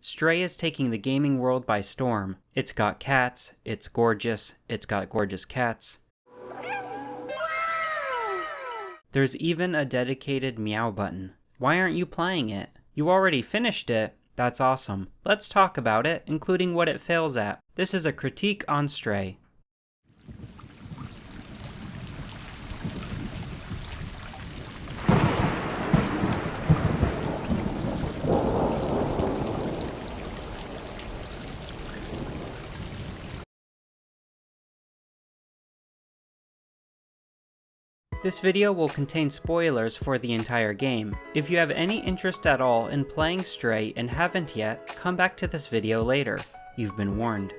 Stray is taking the gaming world by storm. It's got cats, it's gorgeous, it's got gorgeous cats. There's even a dedicated meow button. Why aren't you playing it? You already finished it? That's awesome. Let's talk about it, including what it fails at. This is a critique on Stray. This video will contain spoilers for the entire game. If you have any interest at all in playing Stray and haven't yet, come back to this video later. You've been warned.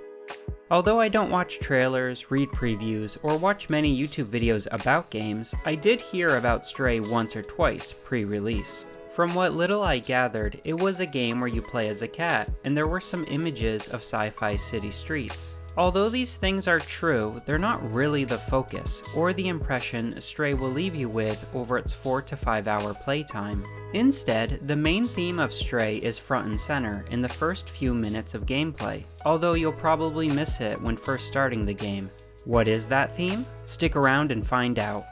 Although I don't watch trailers, read previews, or watch many YouTube videos about games, I did hear about Stray once or twice pre-release. From what little I gathered, it was a game where you play as a cat, and there were some images of sci-fi city streets. Although these things are true, they're not really the focus, or the impression Stray will leave you with over its 4 to 5 hour playtime. Instead, the main theme of Stray is front and center in the first few minutes of gameplay, although you'll probably miss it when first starting the game. What is that theme? Stick around and find out.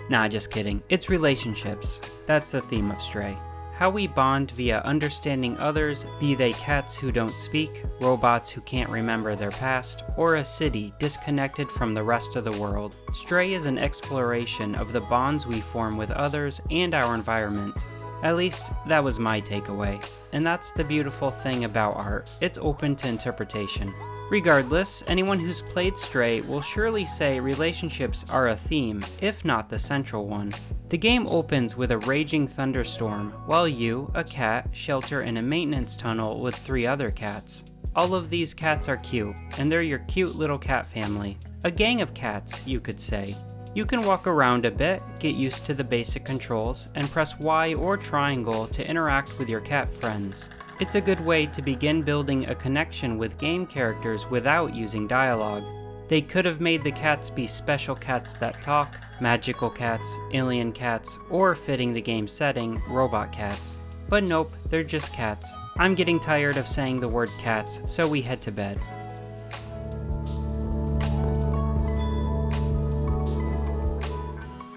Nah, just kidding, it's relationships. That's the theme of Stray. How we bond via understanding others, be they cats who don't speak, robots who can't remember their past, or a city disconnected from the rest of the world. Stray is an exploration of the bonds we form with others and our environment. At least, that was my takeaway. And that's the beautiful thing about art, it's open to interpretation. Regardless, anyone who's played Stray will surely say relationships are a theme, if not the central one. The game opens with a raging thunderstorm, while you, a cat, shelter in a maintenance tunnel with 3 other cats. All of these cats are cute, and they're your cute little cat family. A gang of cats, you could say. You can walk around a bit, get used to the basic controls, and press Y or triangle to interact with your cat friends. It's a good way to begin building a connection with game characters without using dialogue. They could have made the cats be special cats that talk, magical cats, alien cats, or fitting the game setting, robot cats. But nope, they're just cats. I'm getting tired of saying the word cats, so we head to bed.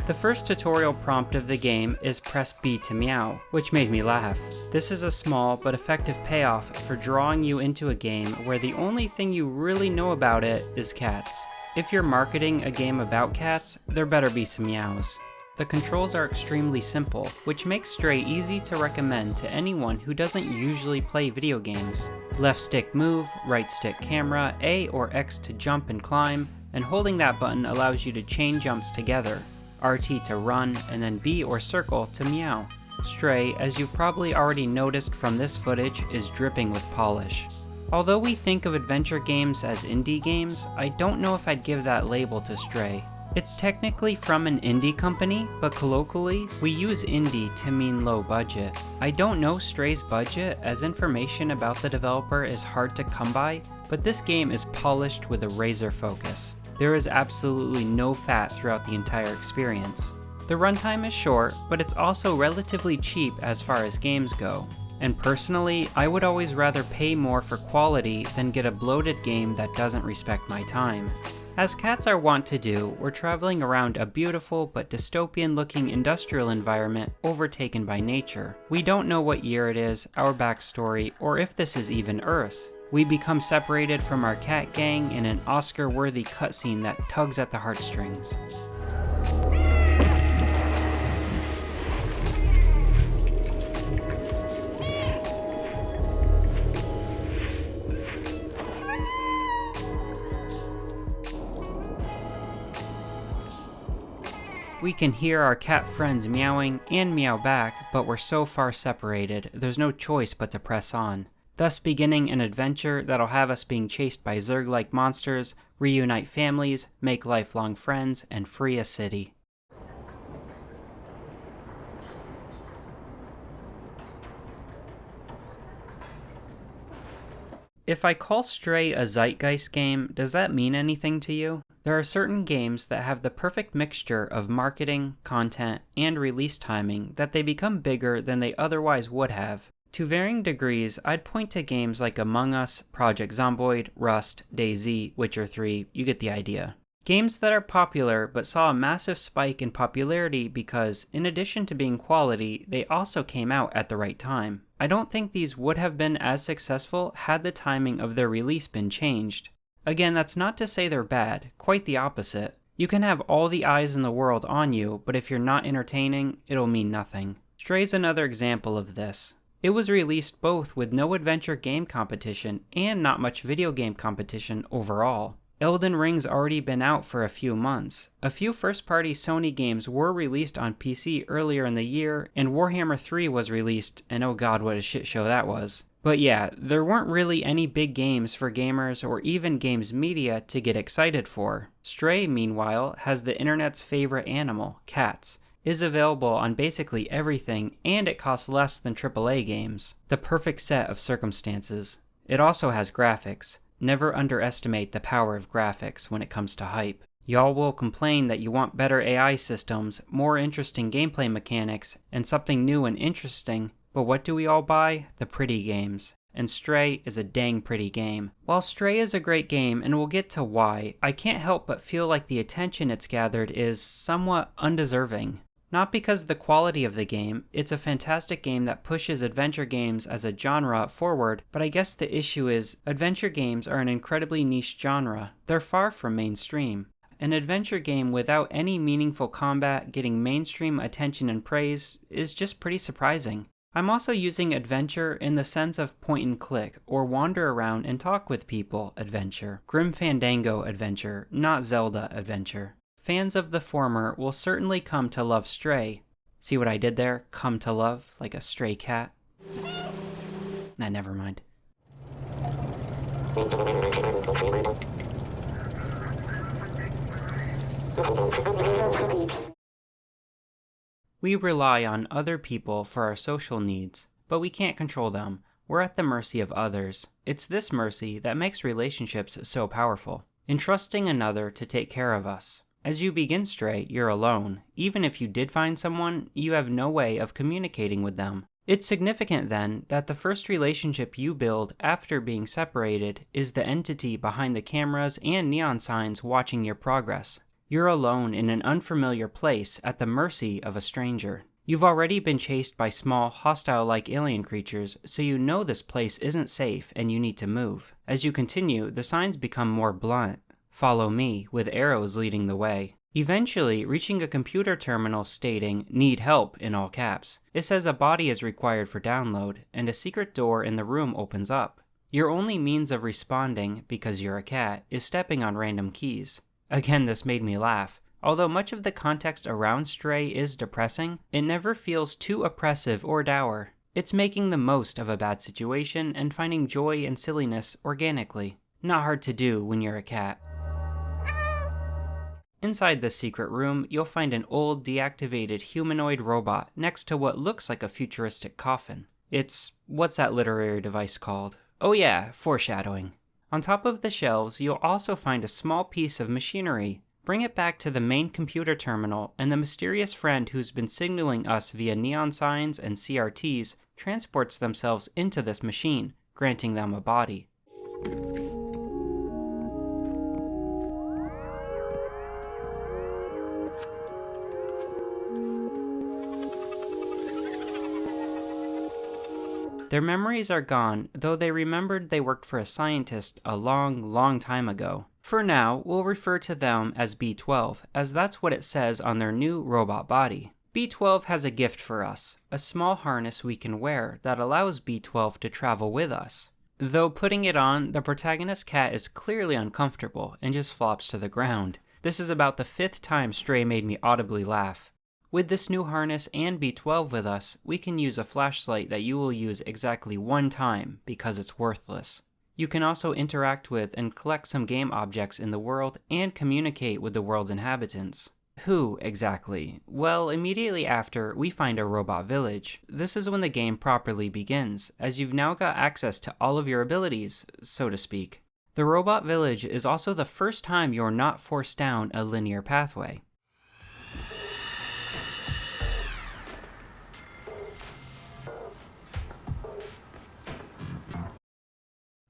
The first tutorial prompt of the game is press B to meow, which made me laugh. This is a small but effective payoff for drawing you into a game where the only thing you really know about it is cats. If you're marketing a game about cats, there better be some meows. The controls are extremely simple, which makes Stray easy to recommend to anyone who doesn't usually play video games. Left stick move, right stick camera, A or X to jump and climb, and holding that button allows you to chain jumps together. RT to run, and then B or circle to meow. Stray, as you've probably already noticed from this footage, is dripping with polish. Although we think of adventure games as indie games, I don't know if I'd give that label to Stray. It's technically from an indie company, but colloquially, we use indie to mean low budget. I don't know Stray's budget, as information about the developer is hard to come by, but this game is polished with a razor focus. There is absolutely no fat throughout the entire experience. The runtime is short, but it's also relatively cheap as far as games go. And personally, I would always rather pay more for quality than get a bloated game that doesn't respect my time. As cats are wont to do, we're traveling around a beautiful but dystopian looking industrial environment overtaken by nature. We don't know what year it is, our backstory, or if this is even Earth. We become separated from our cat gang in an Oscar-worthy cutscene that tugs at the heartstrings. We can hear our cat friends meowing and meow back, but we're so far separated, there's no choice but to press on. Thus beginning an adventure that'll have us being chased by Zerg-like monsters, reunite families, make lifelong friends, and free a city. If I call Stray a Zeitgeist game, does that mean anything to you? There are certain games that have the perfect mixture of marketing, content, and release timing that they become bigger than they otherwise would have. To varying degrees, I'd point to games like Among Us, Project Zomboid, Rust, DayZ, Witcher 3, you get the idea. Games that are popular but saw a massive spike in popularity because, in addition to being quality, they also came out at the right time. I don't think these would have been as successful had the timing of their release been changed. Again, that's not to say they're bad, quite the opposite. You can have all the eyes in the world on you, but if you're not entertaining, it'll mean nothing. Stray's another example of this. It was released both with no adventure game competition and not much video game competition overall. Elden Ring's already been out for a few months. A few first-party Sony games were released on PC earlier in the year, and Warhammer 3 was released, and oh god, what a shit show that was. But yeah, there weren't really any big games for gamers or even games media to get excited for. Stray, meanwhile, has the internet's favorite animal, cats, is available on basically everything, and it costs less than AAA games. The perfect set of circumstances. It also has graphics. Never underestimate the power of graphics when it comes to hype. Y'all will complain that you want better AI systems, more interesting gameplay mechanics, and something new and interesting, but what do we all buy? The pretty games. And Stray is a dang pretty game. While Stray is a great game, and we'll get to why, I can't help but feel like the attention it's gathered is somewhat undeserving. Not because of the quality of the game, it's a fantastic game that pushes adventure games as a genre forward, but I guess the issue is, adventure games are an incredibly niche genre. They're far from mainstream. An adventure game without any meaningful combat getting mainstream attention and praise is just pretty surprising. I'm also using adventure in the sense of point and click, or wander around and talk with people adventure. Grim Fandango adventure, not Zelda adventure. Fans of the former will certainly come to love Stray. See what I did there? Come to love, like a stray cat? Nah, never mind. We rely on other people for our social needs, but we can't control them. We're at the mercy of others. It's this mercy that makes relationships so powerful. Entrusting another to take care of us. As you begin Stray, you're alone. Even if you did find someone, you have no way of communicating with them. It's significant then that the first relationship you build after being separated is the entity behind the cameras and neon signs watching your progress. You're alone in an unfamiliar place at the mercy of a stranger. You've already been chased by small, hostile-like alien creatures, so you know this place isn't safe and you need to move. As you continue, the signs become more blunt. Follow me, with arrows leading the way. Eventually, reaching a computer terminal stating, "Need help," in all caps. It says a body is required for download, and a secret door in the room opens up. Your only means of responding, because you're a cat, is stepping on random keys. Again, this made me laugh. Although much of the context around Stray is depressing, it never feels too oppressive or dour. It's making the most of a bad situation and finding joy and silliness organically. Not hard to do when you're a cat. Inside this secret room, you'll find an old, deactivated humanoid robot next to what looks like a futuristic coffin. What's that literary device called? Oh yeah, foreshadowing. On top of the shelves, you'll also find a small piece of machinery. Bring it back to the main computer terminal, and the mysterious friend who's been signaling us via neon signs and CRTs transports themselves into this machine, granting them a body. Their memories are gone, though they remembered they worked for a scientist a long, long time ago. For now, we'll refer to them as B12, as that's what it says on their new robot body. B12 has a gift for us, a small harness we can wear that allows B12 to travel with us. Though putting it on, the protagonist cat is clearly uncomfortable and just flops to the ground. This is about the 5th time Stray made me audibly laugh. With this new harness and B12 with us, we can use a flashlight that you will use exactly 1 time because it's worthless. You can also interact with and collect some game objects in the world and communicate with the world's inhabitants. Who, exactly? Well, immediately after, we find a robot village. This is when the game properly begins, as you've now got access to all of your abilities, so to speak. The robot village is also the first time you're not forced down a linear pathway.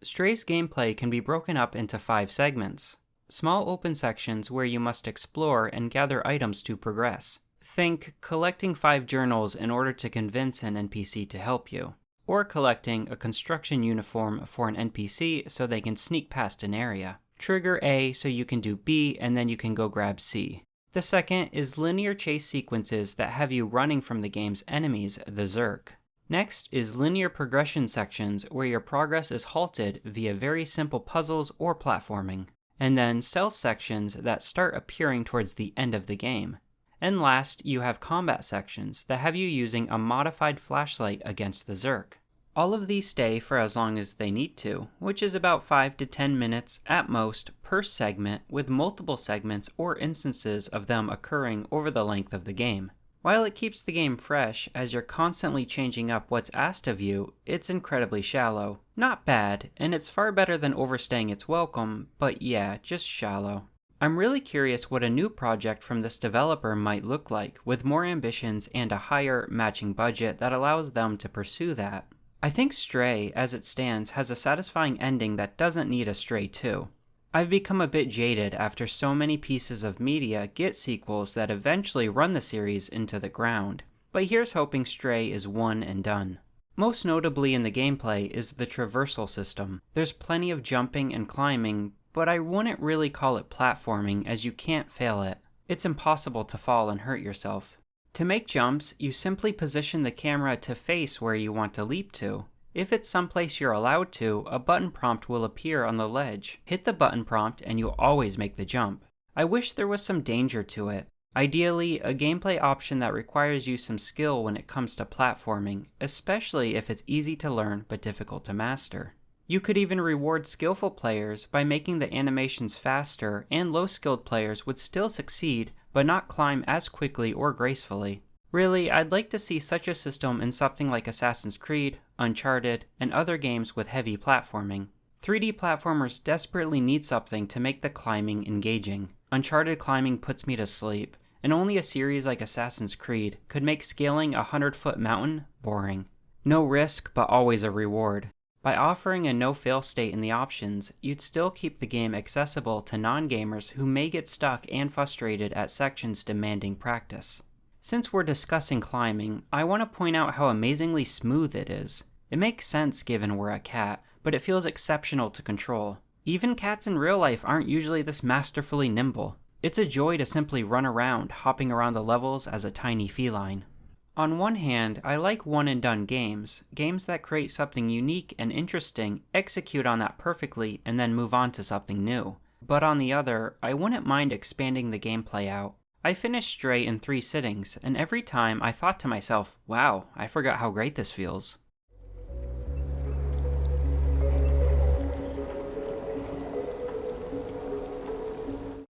Stray's gameplay can be broken up into 5 segments. Small open sections where you must explore and gather items to progress. Think collecting 5 journals in order to convince an NPC to help you, or collecting a construction uniform for an NPC so they can sneak past an area. Trigger A so you can do B and then you can go grab C. The second is linear chase sequences that have you running from the game's enemies, the Zerk. Next is linear progression sections where your progress is halted via very simple puzzles or platforming. And then stealth sections that start appearing towards the end of the game. And last, you have combat sections that have you using a modified flashlight against the Zerk. All of these stay for as long as they need to, which is about 5 to 10 minutes at most per segment, with multiple segments or instances of them occurring over the length of the game. While it keeps the game fresh as you're constantly changing up what's asked of you, it's incredibly shallow. Not bad, and it's far better than overstaying its welcome, but yeah, just shallow. I'm really curious what a new project from this developer might look like, with more ambitions and a higher matching budget that allows them to pursue that. I think Stray, as it stands, has a satisfying ending that doesn't need a Stray 2. I've become a bit jaded after so many pieces of media get sequels that eventually run the series into the ground, but here's hoping Stray is one and done. Most notably in the gameplay is the traversal system. There's plenty of jumping and climbing, but I wouldn't really call it platforming as you can't fail it. It's impossible to fall and hurt yourself. To make jumps, you simply position the camera to face where you want to leap to. If it's someplace you're allowed to, a button prompt will appear on the ledge. Hit the button prompt and you'll always make the jump. I wish there was some danger to it. Ideally, a gameplay option that requires you some skill when it comes to platforming, especially if it's easy to learn but difficult to master. You could even reward skillful players by making the animations faster, and low-skilled players would still succeed but not climb as quickly or gracefully. Really, I'd like to see such a system in something like Assassin's Creed, Uncharted, and other games with heavy platforming. 3D platformers desperately need something to make the climbing engaging. Uncharted climbing puts me to sleep, and only a series like Assassin's Creed could make scaling a 100-foot mountain boring. No risk, but always a reward. By offering a no-fail state in the options, you'd still keep the game accessible to non-gamers who may get stuck and frustrated at sections demanding practice. Since we're discussing climbing, I want to point out how amazingly smooth it is. It makes sense given we're a cat, but it feels exceptional to control. Even cats in real life aren't usually this masterfully nimble. It's a joy to simply run around, hopping around the levels as a tiny feline. On one hand, I like one-and-done games that create something unique and interesting, execute on that perfectly, and then move on to something new. But on the other, I wouldn't mind expanding the gameplay out. I finished Stray in 3 sittings, and every time I thought to myself, wow, I forgot how great this feels.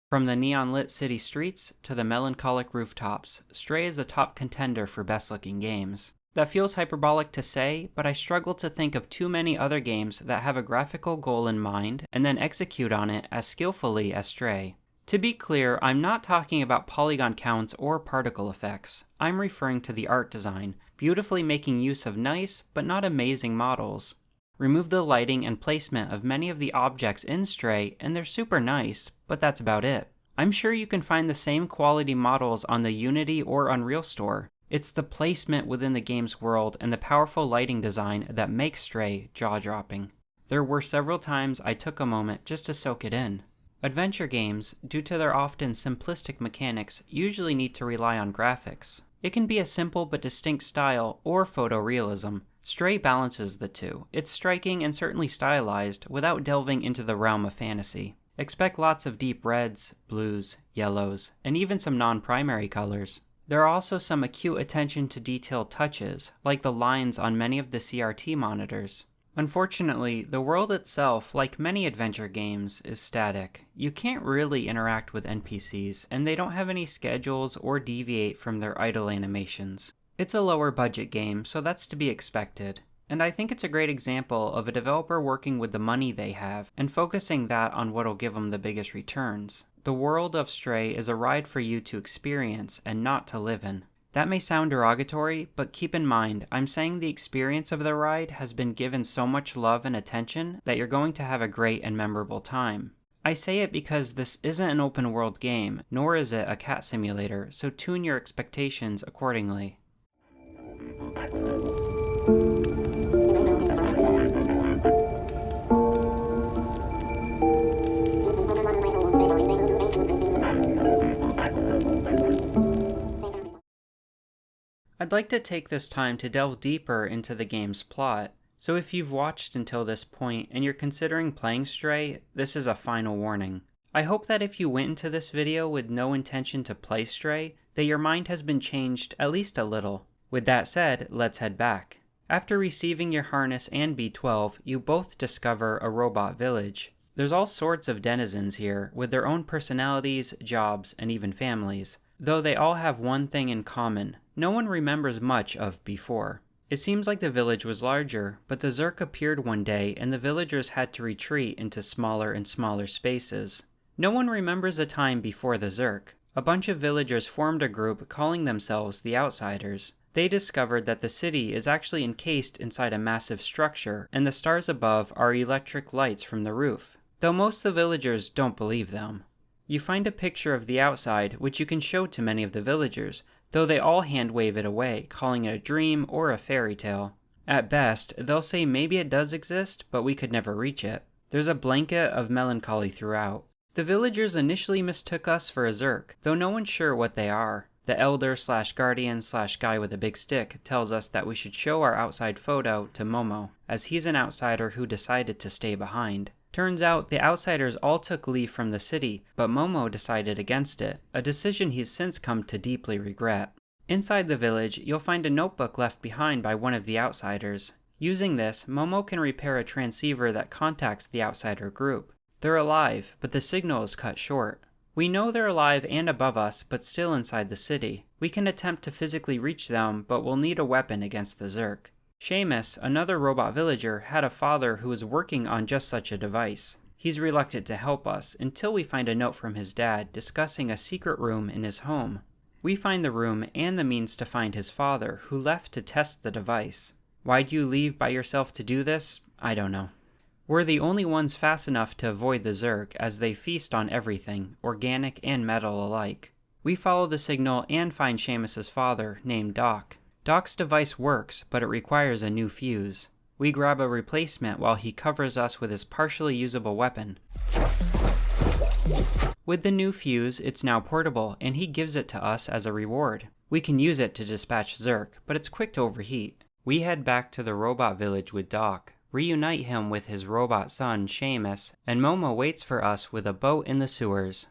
From the neon-lit city streets to the melancholic rooftops, Stray is a top contender for best-looking games. That feels hyperbolic to say, but I struggle to think of too many other games that have a graphical goal in mind and then execute on it as skillfully as Stray. To be clear, I'm not talking about polygon counts or particle effects. I'm referring to the art design, beautifully making use of nice, but not amazing models. Remove the lighting and placement of many of the objects in Stray, and they're super nice, but that's about it. I'm sure you can find the same quality models on the Unity or Unreal store. It's the placement within the game's world and the powerful lighting design that makes Stray jaw-dropping. There were several times I took a moment just to soak it in. Adventure games, due to their often simplistic mechanics, usually need to rely on graphics. It can be a simple but distinct style or photorealism. Stray balances the two. It's striking and certainly stylized without delving into the realm of fantasy. Expect lots of deep reds, blues, yellows, and even some non-primary colors. There are also some acute attention to detail touches, like the lines on many of the CRT monitors. Unfortunately, the world itself, like many adventure games, is static. You can't really interact with NPCs, and they don't have any schedules or deviate from their idle animations. It's a lower budget game, so that's to be expected. And I think it's a great example of a developer working with the money they have and focusing that on what'll give them the biggest returns. The world of Stray is a ride for you to experience and not to live in. That may sound derogatory, but keep in mind, I'm saying the experience of the ride has been given so much love and attention that you're going to have a great and memorable time. I say it because this isn't an open world game, nor is it a cat simulator, so tune your expectations accordingly. I'd like to take this time to delve deeper into the game's plot, so if you've watched until this point and you're considering playing Stray, this is a final warning. I hope that if you went into this video with no intention to play Stray, that your mind has been changed at least a little. With that said, let's head back. After receiving your harness and B12, you both discover a robot village. There's all sorts of denizens here, with their own personalities, jobs, and even families. Though they all have one thing in common, no one remembers much of before. It seems like the village was larger, but the Zerk appeared one day and the villagers had to retreat into smaller and smaller spaces. No one remembers a time before the Zerk. A bunch of villagers formed a group calling themselves the Outsiders. They discovered that the city is actually encased inside a massive structure, and the stars above are electric lights from the roof, though most of the villagers don't believe them. You find a picture of the outside, which you can show to many of the villagers, though they all hand-wave it away, calling it a dream or a fairy tale. At best, they'll say maybe it does exist, but we could never reach it. There's a blanket of melancholy throughout. The villagers initially mistook us for a Zerk, though no one's sure what they are. The elder/guardian/guy with a big stick tells us that we should show our outside photo to Momo, as he's an outsider who decided to stay behind. Turns out the Outsiders all took leave from the city, but Momo decided against it, a decision he's since come to deeply regret. Inside the village, you'll find a notebook left behind by one of the Outsiders. Using this, Momo can repair a transceiver that contacts the Outsider group. They're alive, but the signal is cut short. We know they're alive and above us, but still inside the city. We can attempt to physically reach them, but we'll need a weapon against the Zerk. Seamus, another robot villager, had a father who was working on just such a device. He's reluctant to help us until we find a note from his dad discussing a secret room in his home. We find the room and the means to find his father, who left to test the device. Why'd you leave by yourself to do this? I don't know. We're the only ones fast enough to avoid the Zerk, as they feast on everything, organic and metal alike. We follow the signal and find Seamus's father, named Doc. Doc's device works, but it requires a new fuse. We grab a replacement while he covers us with his partially usable weapon. With the new fuse, it's now portable, and he gives it to us as a reward. We can use it to dispatch Zerk, but it's quick to overheat. We head back to the robot village with Doc, reunite him with his robot son, Seamus, and Momo waits for us with a boat in the sewers.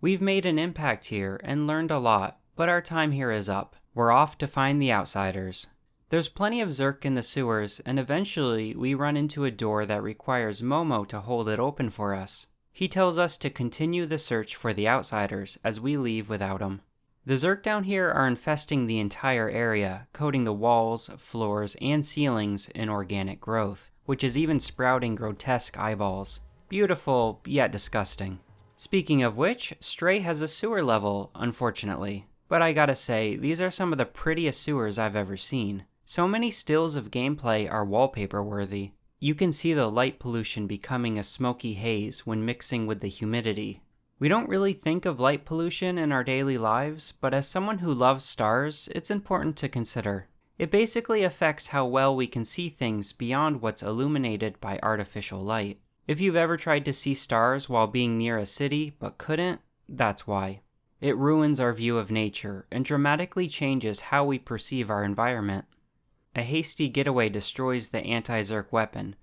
We've made an impact here and learned a lot, but our time here is up. We're off to find the Outsiders. There's plenty of Zerk in the sewers, and eventually we run into a door that requires Momo to hold it open for us. He tells us to continue the search for the Outsiders as we leave without him. The Zerk down here are infesting the entire area, coating the walls, floors, and ceilings in organic growth, which is even sprouting grotesque eyeballs. Beautiful, yet disgusting. Speaking of which, Stray has a sewer level, unfortunately. But I gotta say, these are some of the prettiest sewers I've ever seen. So many stills of gameplay are wallpaper worthy. You can see the light pollution becoming a smoky haze when mixing with the humidity. We don't really think of light pollution in our daily lives, but as someone who loves stars, it's important to consider. It basically affects how well we can see things beyond what's illuminated by artificial light. If you've ever tried to see stars while being near a city but couldn't, that's why. It ruins our view of nature and dramatically changes how we perceive our environment. A hasty getaway destroys the anti-Zerk weapon.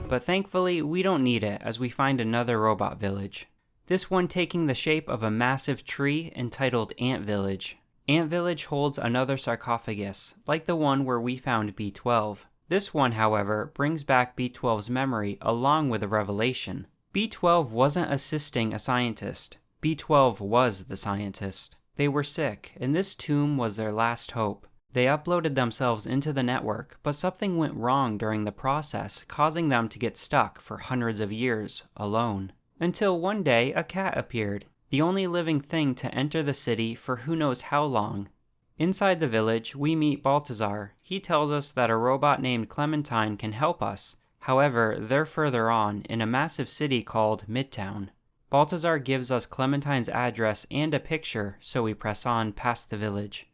But thankfully, we don't need it as we find another robot village. This one taking the shape of a massive tree entitled Ant Village. Ant Village holds another sarcophagus, like the one where we found B12. This one, however, brings back B12's memory along with a revelation. B12 wasn't assisting a scientist. B12 was the scientist. They were sick, and this tomb was their last hope. They uploaded themselves into the network, but something went wrong during the process, causing them to get stuck for hundreds of years, alone. Until one day, a cat appeared, the only living thing to enter the city for who knows how long. Inside the village, we meet Baltazar. He tells us that a robot named Clementine can help us. However, they're further on, in a massive city called Midtown. Baltazar gives us Clementine's address and a picture, so we press on past the village.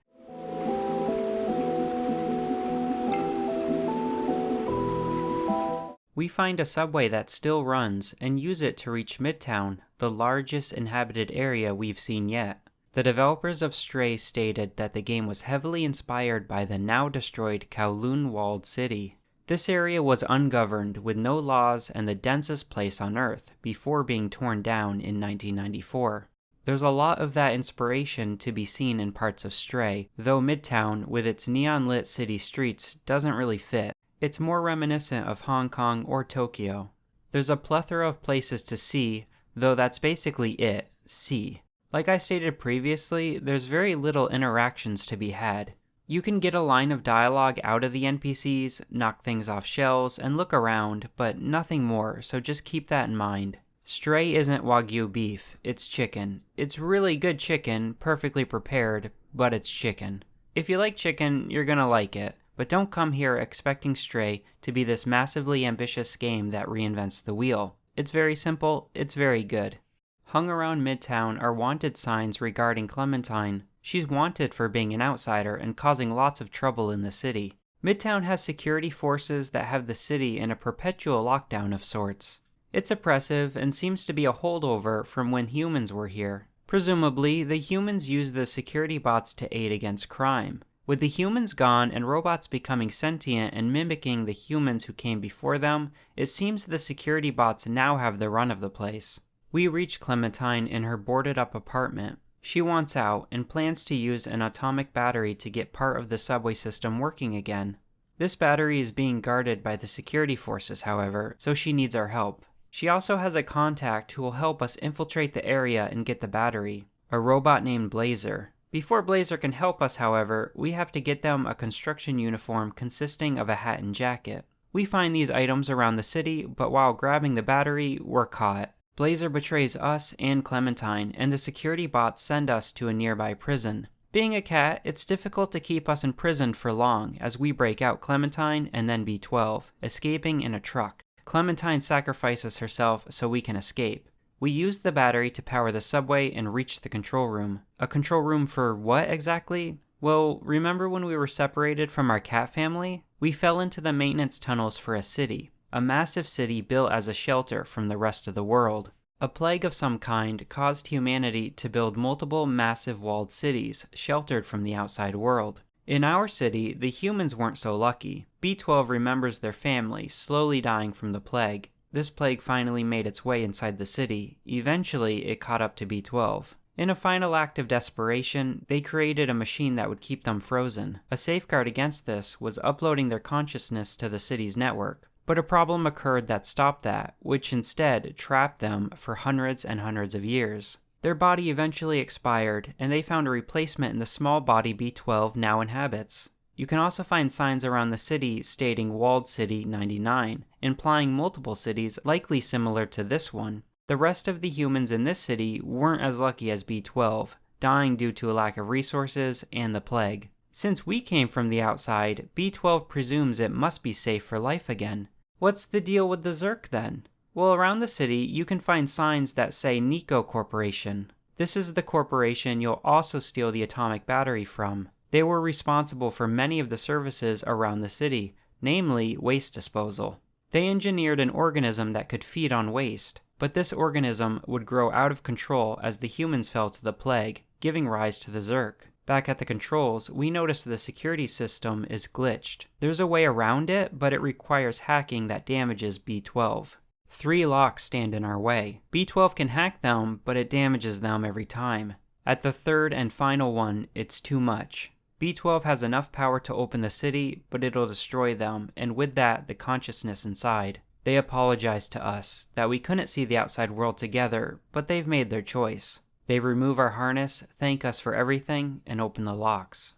We find a subway that still runs and use it to reach Midtown, the largest inhabited area we've seen yet. The developers of Stray stated that the game was heavily inspired by the now destroyed Kowloon walled city. This area was ungoverned with no laws and the densest place on Earth before being torn down in 1994. There's a lot of that inspiration to be seen in parts of Stray, though Midtown, with its neon-lit city streets, doesn't really fit. It's more reminiscent of Hong Kong or Tokyo. There's a plethora of places to see, though that's basically it, see. Like I stated previously, there's very little interactions to be had. You can get a line of dialogue out of the NPCs, knock things off shells, and look around, but nothing more, so just keep that in mind. Stray isn't Wagyu beef, it's chicken. It's really good chicken, perfectly prepared, but it's chicken. If you like chicken, you're gonna like it, but don't come here expecting Stray to be this massively ambitious game that reinvents the wheel. It's very simple, it's very good. Hung around Midtown are wanted signs regarding Clementine. She's wanted for being an outsider and causing lots of trouble in the city. Midtown has security forces that have the city in a perpetual lockdown of sorts. It's oppressive and seems to be a holdover from when humans were here. Presumably, the humans use the security bots to aid against crime. With the humans gone and robots becoming sentient and mimicking the humans who came before them, it seems the security bots now have the run of the place. We reach Clementine in her boarded-up apartment. She wants out and plans to use an atomic battery to get part of the subway system working again. This battery is being guarded by the security forces, however, so she needs our help. She also has a contact who will help us infiltrate the area and get the battery, a robot named Blazer. Before Blazer can help us, however, we have to get them a construction uniform consisting of a hat and jacket. We find these items around the city, but while grabbing the battery, we're caught. Blazer betrays us and Clementine, and the security bots send us to a nearby prison. Being a cat, it's difficult to keep us imprisoned for long as we break out Clementine and then B12, escaping in a truck. Clementine sacrifices herself so we can escape. We use the battery to power the subway and reach the control room. A control room for what exactly? Well, remember when we were separated from our cat family? We fell into the maintenance tunnels for a city. A massive city built as a shelter from the rest of the world. A plague of some kind caused humanity to build multiple massive walled cities, sheltered from the outside world. In our city, the humans weren't so lucky. B12 remembers their family, slowly dying from the plague. This plague finally made its way inside the city. Eventually, it caught up to B12. In a final act of desperation, they created a machine that would keep them frozen. A safeguard against this was uploading their consciousness to the city's network. But a problem occurred that stopped that, which instead trapped them for hundreds and hundreds of years. Their body eventually expired, and they found a replacement in the small body B12 now inhabits. You can also find signs around the city stating Walled City 99, implying multiple cities likely similar to this one. The rest of the humans in this city weren't as lucky as B12, dying due to a lack of resources and the plague. Since we came from the outside, B12 presumes it must be safe for life again. What's the deal with the Zerk then? Well, around the city, you can find signs that say Nico Corporation. This is the corporation you'll also steal the atomic battery from. They were responsible for many of the services around the city, namely waste disposal. They engineered an organism that could feed on waste, but this organism would grow out of control as the humans fell to the plague, giving rise to the Zerk. Back at the controls, we notice the security system is glitched. There's a way around it, but it requires hacking that damages B12. 3 locks stand in our way. B12 can hack them, but it damages them every time. At the third and final one, it's too much. B12 has enough power to open the city, but it'll destroy them, and with that, the consciousness inside. They apologize to us, that we couldn't see the outside world together, but they've made their choice. They remove our harness, thank us for everything, and open the locks.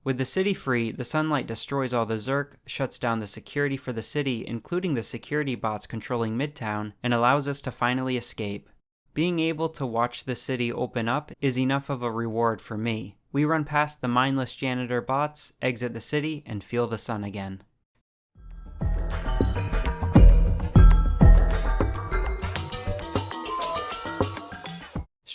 With the city free, the sunlight destroys all the Zerk, shuts down the security for the city, including the security bots controlling Midtown, and allows us to finally escape. Being able to watch the city open up is enough of a reward for me. We run past the mindless janitor bots, exit the city, and feel the sun again.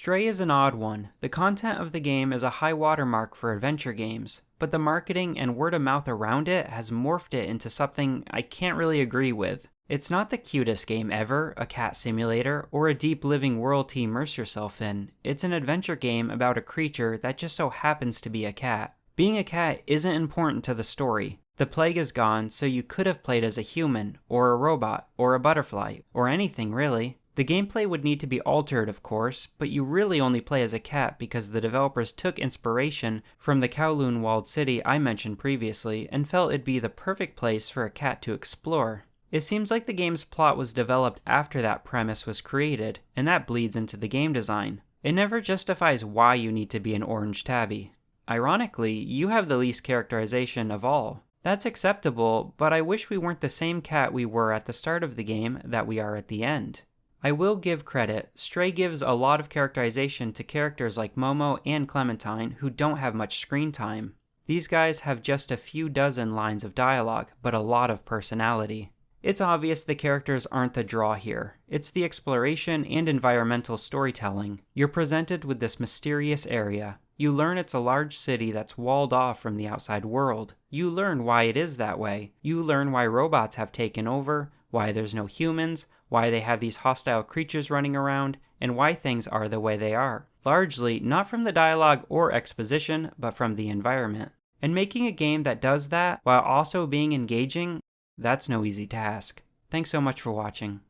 Stray is an odd one. The content of the game is a high watermark for adventure games, but the marketing and word of mouth around it has morphed it into something I can't really agree with. It's not the cutest game ever, a cat simulator, or a deep living world to immerse yourself in. It's an adventure game about a creature that just so happens to be a cat. Being a cat isn't important to the story. The plague is gone, so you could have played as a human, or a robot, or a butterfly, or anything really. The gameplay would need to be altered, of course, but you really only play as a cat because the developers took inspiration from the Kowloon walled city I mentioned previously and felt it'd be the perfect place for a cat to explore. It seems like the game's plot was developed after that premise was created, and that bleeds into the game design. It never justifies why you need to be an orange tabby. Ironically, you have the least characterization of all. That's acceptable, but I wish we weren't the same cat we were at the start of the game that we are at the end. I will give credit, Stray gives a lot of characterization to characters like Momo and Clementine who don't have much screen time. These guys have just a few dozen lines of dialogue, but a lot of personality. It's obvious the characters aren't the draw here. It's the exploration and environmental storytelling. You're presented with this mysterious area. You learn it's a large city that's walled off from the outside world. You learn why it is that way. You learn why robots have taken over, why there's no humans, why they have these hostile creatures running around, and why things are the way they are. Largely, not from the dialogue or exposition, but from the environment. And making a game that does that, while also being engaging, that's no easy task. Thanks so much for watching.